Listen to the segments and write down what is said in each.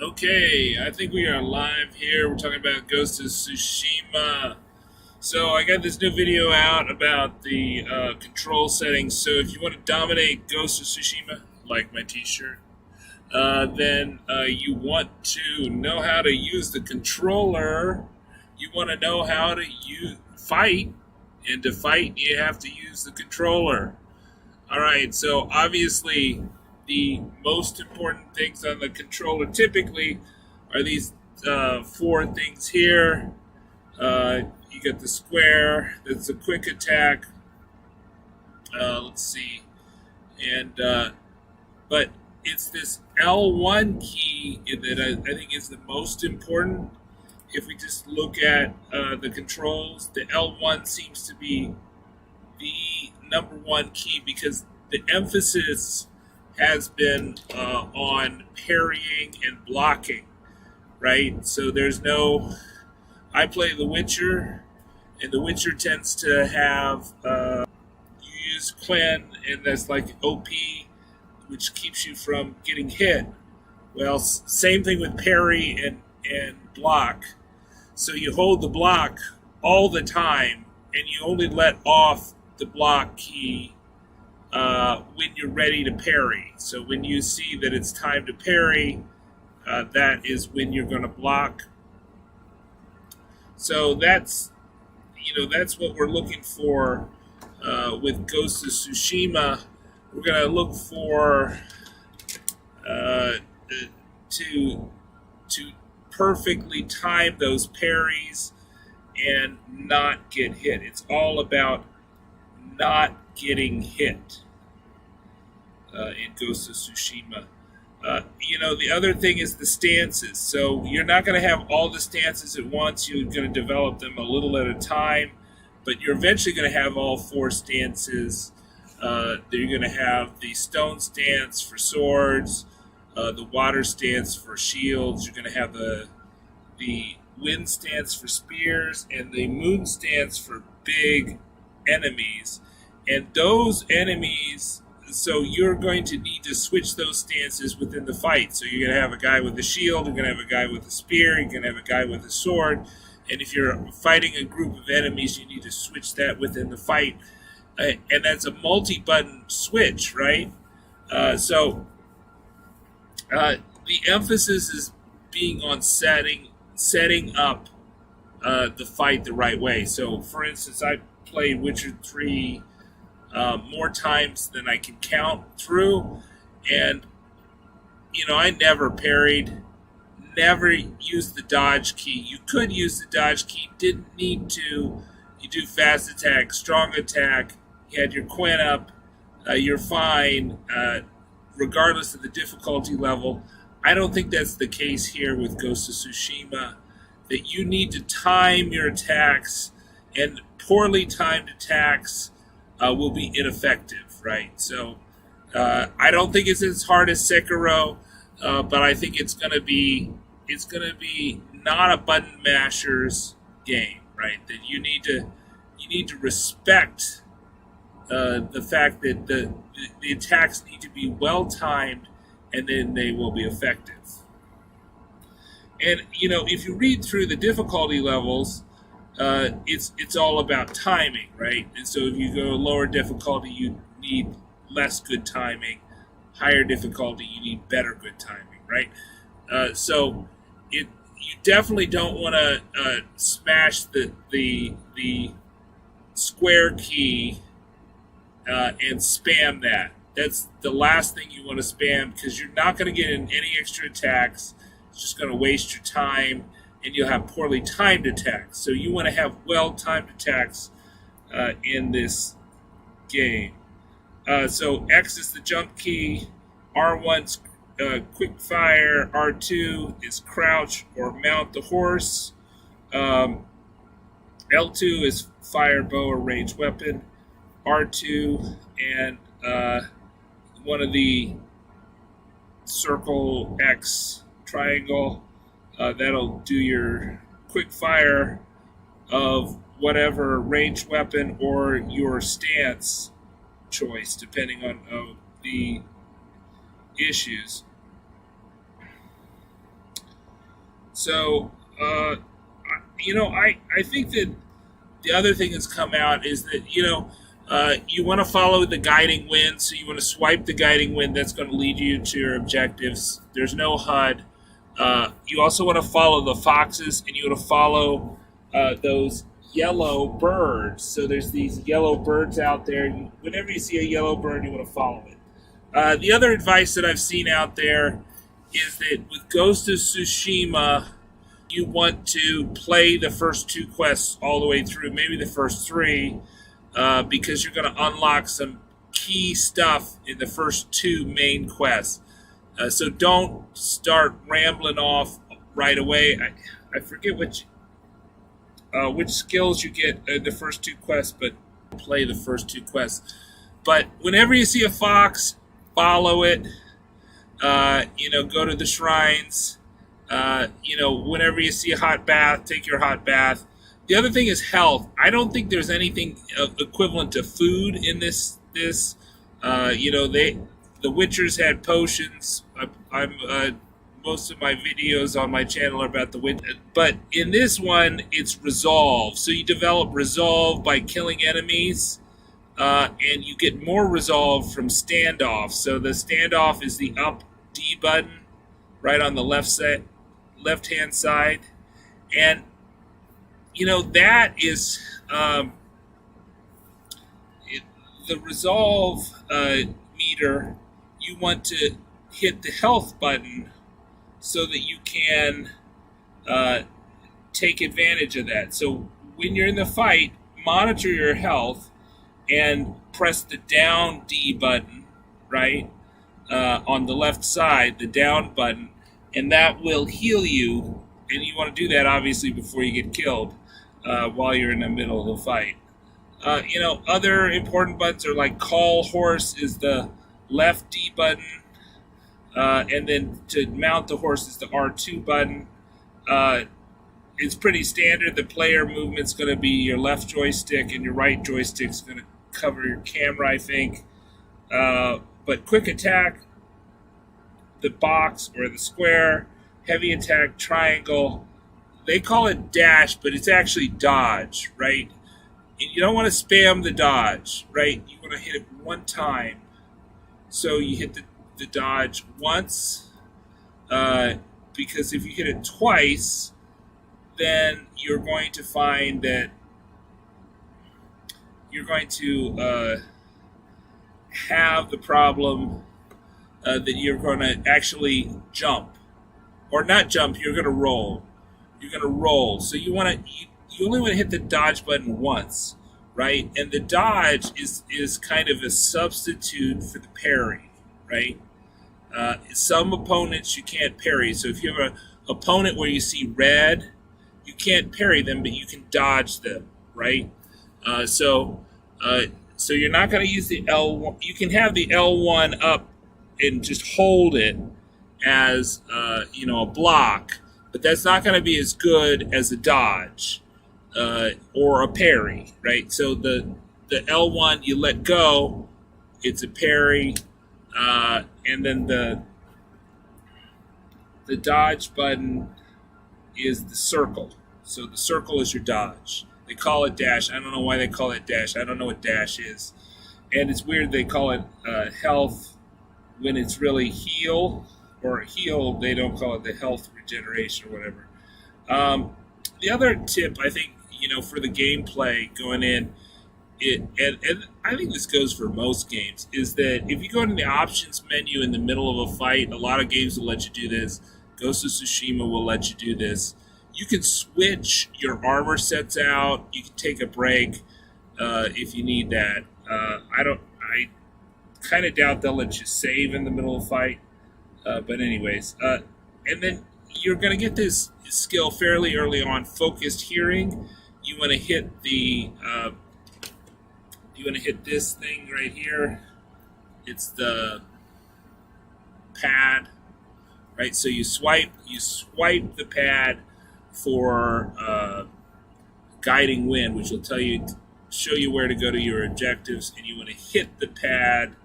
Okay, I think we are live here. We're talking about Ghost of Tsushima. So I got this new video out about the control settings. So if you want to dominate Ghost of Tsushima, like my T-shirt, then you want to know how to use the controller. You want to know how to fight, and to fight, you have to use the controller. All right, so obviously, the most important things on the controller typically are these four things here. You get the square, that's a quick attack. Let's see, and but it's this L1 key that I think is the most important. If we just look at the controls, the L1 seems to be the number one key because the emphasis has been on parrying and blocking, right? So there's no. I play The Witcher, and The Witcher tends to have you use Quen, and that's like OP, which keeps you from getting hit. Well, same thing with parry and block. So you hold the block all the time, and you only let off the block key when you're ready to parry. So when you see that it's time to parry, that is when you're going to block. So that's what we're looking for with Ghost of Tsushima. We're going to look for uh, to perfectly time those parries and not get hit. It's all about not getting hit in Ghost of Tsushima. The other thing is the stances. So you're not going to have all the stances at once. You're going to develop them a little at a time, but you're eventually going to have all four stances. You're going to have the stone stance for swords, the water stance for shields. You're going to have the wind stance for spears, and the moon stance for big enemies. And those enemies, so you're going to need to switch those stances within the fight. So you're going to have a guy with a shield, you're going to have a guy with a spear, you're going to have a guy with a sword. And if you're fighting a group of enemies, you need to switch that within the fight. And that's a multi-button switch, right? So the emphasis is being on setting up the fight the right way. So, for instance, I played Witcher 3 more times than I can count through, and I never parried, never used the dodge key. You could use the dodge key, didn't need to. You do fast attack, strong attack. You had your Quen up, you're fine, regardless of the difficulty level. I don't think that's the case here with Ghost of Tsushima. That you need to time your attacks, and poorly timed attacks will be ineffective, right? So I don't think it's as hard as Sekiro, but I think it's gonna be not a button mashers game, right? That you need to respect the fact that the attacks need to be well timed, and then they will be effective. And if you read through the difficulty levels, it's all about timing, right? And so if you go lower difficulty, you need less good timing. Higher difficulty, you need better good timing, right? So you definitely don't want to smash the square key and spam that. That's the last thing you want to spam, because you're not going to get in any extra attacks. It's just going to waste your time, and you'll have poorly timed attacks. So you want to have well-timed attacks in this game. So X is the jump key, R1's quick fire, R2 is crouch or mount the horse, L2 is fire bow or ranged weapon, R2 and one of the circle X triangle, that'll do your quick fire of whatever ranged weapon or your stance choice, depending on the issues. So, I think that the other thing that's come out is that, you want to follow the guiding wind, so you want to swipe the guiding wind. That's going to lead you to your objectives. There's no HUD. You also want to follow the foxes, and you want to follow those yellow birds. So there's these yellow birds out there. Whenever you see a yellow bird, you want to follow it. The other advice that I've seen out there is that with Ghost of Tsushima, you want to play the first two quests all the way through, maybe the first three, because you're going to unlock some key stuff in the first two main quests. So don't start rambling off right away. I forget which skills you get in the first two quests, but play the first two quests. But whenever you see a fox, follow it. Go to the shrines. Whenever you see a hot bath, take your hot bath. The other thing is health. I don't think there's anything equivalent to food in this. The Witchers had potions. Most of my videos on my channel are about the Witcher. But in this one, it's resolve. So you develop resolve by killing enemies, and you get more resolve from standoff. So the standoff is the up D button right on the left-hand side. And, that is the resolve meter. You want to hit the health button so that you can take advantage of that. So when you're in the fight, monitor your health and press the down D button, right, on the left side, the down button, and that will heal you. And you want to do that, obviously, before you get killed while you're in the middle of the fight. Other important buttons are like call horse is the left D button, and then to mount the horse is the R2 button. It's pretty standard. The player movement's going to be your left joystick, and your right joystick's going to cover your camera, I think. But quick attack, the box or the square, heavy attack, triangle. They call it dash, but it's actually dodge, right? And you don't want to spam the dodge, right? You want to hit it one time. So you hit the dodge once, because if you hit it twice, then you're going to find that you're going to have the problem that you're going to actually jump. Or not jump, you're going to roll. You're going to roll. So you only want to hit the dodge button once, right? And the dodge is kind of a substitute for the parry, right? Some opponents you can't parry. So if you have an opponent where you see red, you can't parry them, but you can dodge them, right? So you're not going to use the L1. You can have the L1 up and just hold it as a block, but that's not going to be as good as a dodge or a parry, right? So the L1 you let go, it's a parry, and then the dodge button is the circle. So the circle is your dodge. They call it dash. I don't know why they call it dash. I don't know what dash is. And it's weird they call it health when it's really heal. Or heal, they don't call it the health regeneration or whatever. The other tip, I think, for the gameplay going in, and I think this goes for most games, is that if you go into the options menu in the middle of a fight, a lot of games will let you do this. Ghost of Tsushima will let you do this. You can switch your armor sets out. You can take a break if you need that. I kind of doubt they'll let you save in the middle of a fight. But anyways, and then you're going to get this skill fairly early on, focused hearing. You want to hit this thing right here. It's the pad, right? So you swipe the pad for guiding wind, which will show you where to go to your objectives, and you want to hit the pad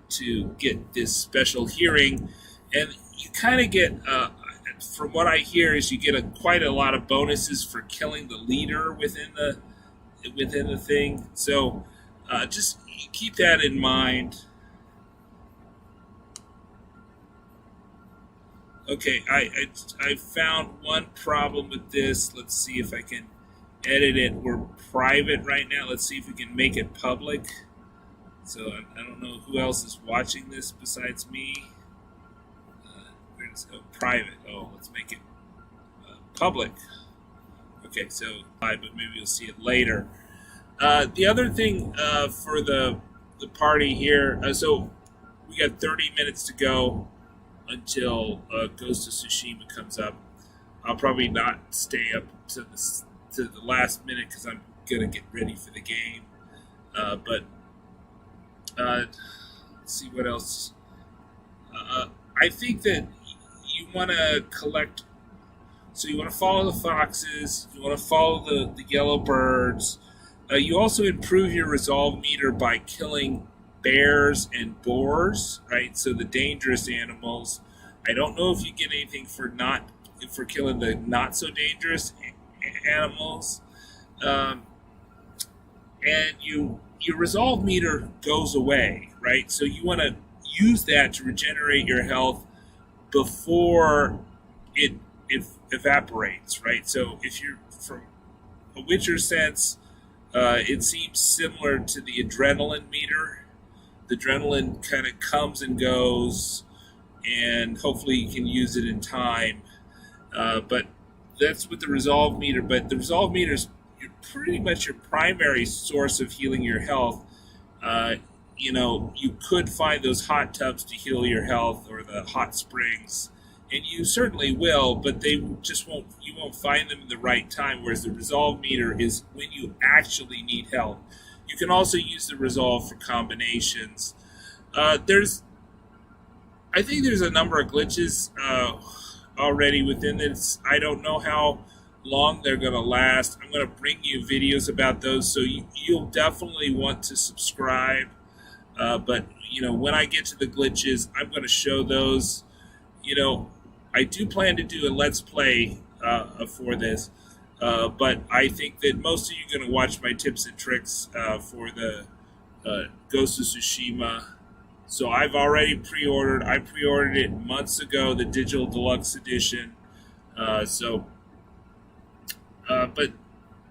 to get this special hearing, and you kind of get from what I hear, is you get quite a lot of bonuses for killing the leader within the thing. So just keep that in mind. Okay, I found one problem with this. Let's see if I can edit it. We're private right now. Let's see if we can make it public. So I don't know who else is watching this besides me. Where does it go? Private. Oh, let's make it public. Okay, so but maybe you'll see it later. The other thing for the party here, so we got 30 minutes to go until Ghost of Tsushima comes up. I'll probably not stay up to the last minute because I'm gonna get ready for the game. But let's see what else. I think that you want to collect. So you want to follow the foxes. You want to follow the yellow birds. You also improve your resolve meter by killing bears and boars, right? So the dangerous animals. I don't know if you get anything for killing the not so dangerous animals. And your resolve meter goes away, right? So you want to use that to regenerate your health before it evaporates, right? So if you're from a Witcher sense, it seems similar to the adrenaline meter. The adrenaline kind of comes and goes, and hopefully you can use it in time. But that's with the resolve meter. But the resolve meter is pretty much your primary source of healing your health. You could find those hot tubs to heal your health, or the hot springs, and you certainly will, but you won't find them in the right time, whereas the resolve meter is when you actually need help. You can also use the resolve for combinations. I think there's a number of glitches already within this. I don't know how long they're going to last. I'm going to bring you videos about those, so you'll definitely want to subscribe. But when I get to the glitches, I'm going to show those. I do plan to do a Let's Play for this, but I think that most of you are going to watch my tips and tricks for the Ghost of Tsushima. So I've already pre-ordered. I pre-ordered it months ago, the digital deluxe edition. But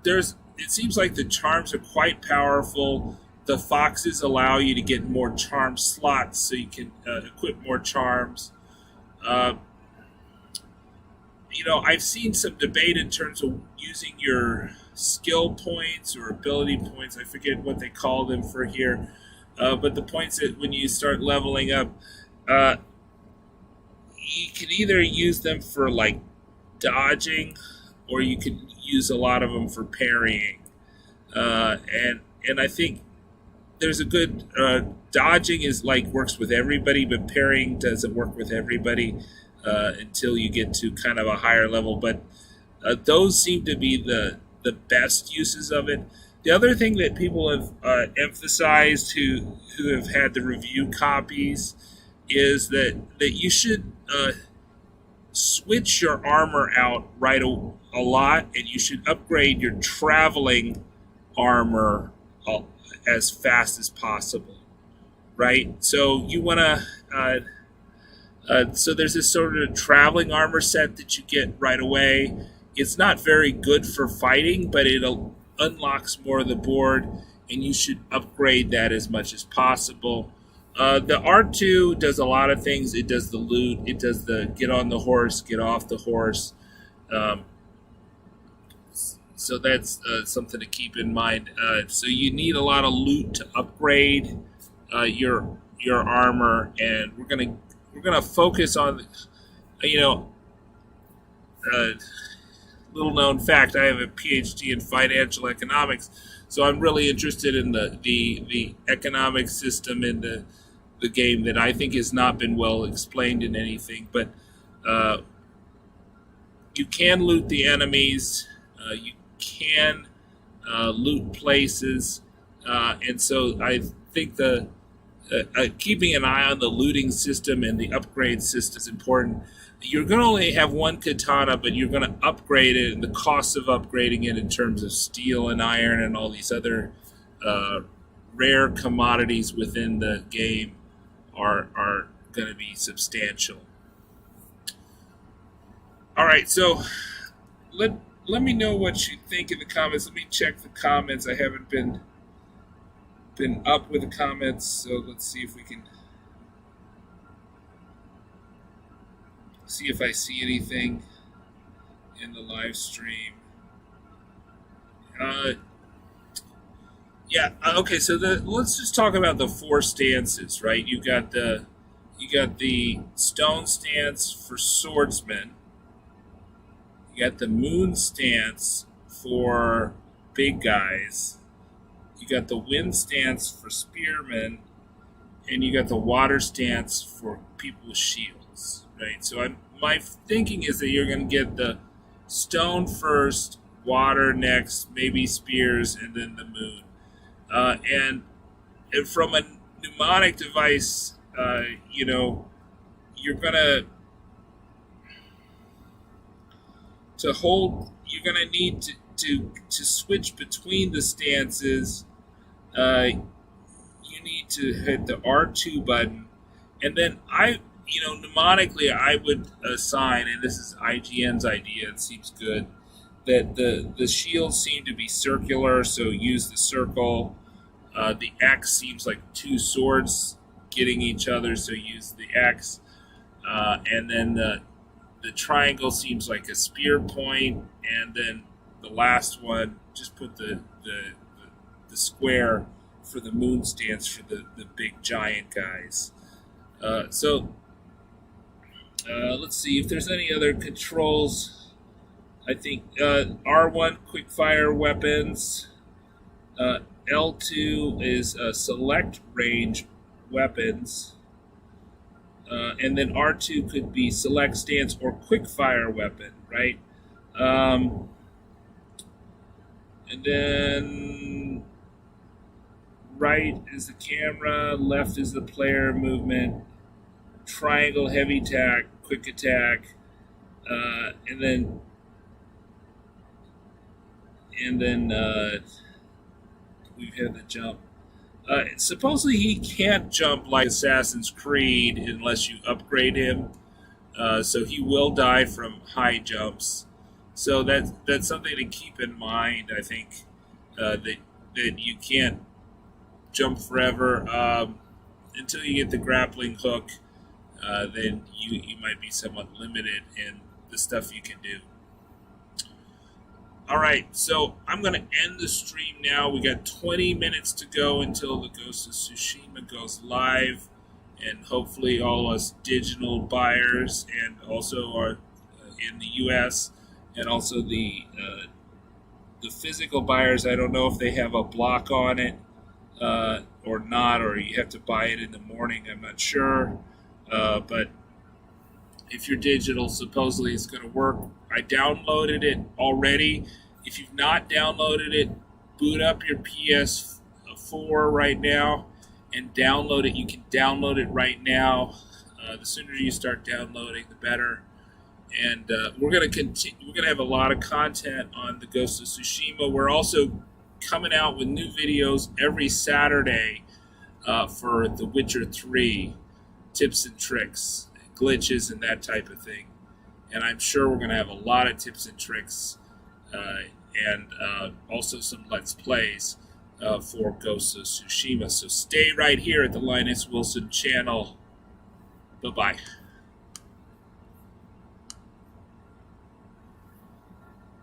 it seems like the charms are quite powerful. The foxes allow you to get more charm slots, so you can equip more charms. I've seen some debate in terms of using your skill points or ability points. I forget what they call them for here. But the points that when you start leveling up, you can either use them for like dodging, or you can use a lot of them for parrying. And I think there's a good dodging works with everybody, but parrying doesn't work with everybody until you get to kind of a higher level. But those seem to be the best uses of it. The other thing that people have emphasized who have had the review copies is that you should switch your armor out a lot, and you should upgrade your traveling armor as fast as possible, right? So you want to so there's this sort of traveling armor set that you get right away. It's not very good for fighting, but it unlocks more of the board, and you should upgrade that as much as possible. The R2 does a lot of things. It does the loot. It does the get on the horse, get off the horse. So that's something to keep in mind. So you need a lot of loot to upgrade your armor, and we're gonna focus on little known fact. I have a PhD in financial economics, so I'm really interested in the economic system in the game that I think has not been well explained in anything. But you can loot the enemies. You can loot places, and so I think the keeping an eye on the looting system and the upgrade system is important. You're going to only have one katana, but you're going to upgrade it, and the cost of upgrading it in terms of steel and iron and all these other rare commodities within the game are going to be substantial. All right, so let me know what you think in the comments. Let me check the comments. I haven't been up with the comments, so let's see if we can see if I see anything in the live stream. Okay. So let's just talk about the four stances, right? You got the stone stance for swordsman. You got the moon stance for big guys. You got the wind stance for spearmen, and you got the water stance for people with shields, right? So my thinking is that you're going to get the stone first, water next, maybe spears, and then the moon. And from a mnemonic device, you're going to hold. You're going to need to switch between the stances. You need to hit the R2 button, and then mnemonically I would assign, and this is IGN's idea, it seems good, that the shields seem to be circular, so use the circle. The X seems like two swords getting each other, so use the X. And then the triangle seems like a spear point, and then the last one, just put the square for the moon stance for the big giant guys. Let's see if there's any other controls. I think R1 quick fire weapons. L2 is select range weapons. And then R2 could be select stance or quick fire weapon, right? And then right is the camera, left is the player movement, triangle heavy attack, quick attack, and then we've had the jump. Supposedly he can't jump like Assassin's Creed unless you upgrade him, so he will die from high jumps. So that's something to keep in mind. I think that you can't jump forever until you get the grappling hook. Then you might be somewhat limited in the stuff you can do. All right, so I'm going to end the stream now. We got 20 minutes to go until the Ghost of Tsushima goes live, and hopefully all us digital buyers and also our in the U.S. and also the physical buyers. I don't know if they have a block on it or not, or you have to buy it in the morning. I'm not sure, but if you're digital, supposedly it's going to work. I downloaded it already. If you've not downloaded it, boot up your PS4 right now and download it. You can download it right now. The sooner you start downloading, the better. And we're going to continue. We're going to have a lot of content on the Ghost of Tsushima. We're also coming out with new videos every Saturday for The Witcher 3, tips and tricks, glitches, and that type of thing. And I'm sure we're going to have a lot of tips and tricks and also some Let's Plays for Ghost of Tsushima. So stay right here at the Linus Wilson channel. Bye-bye.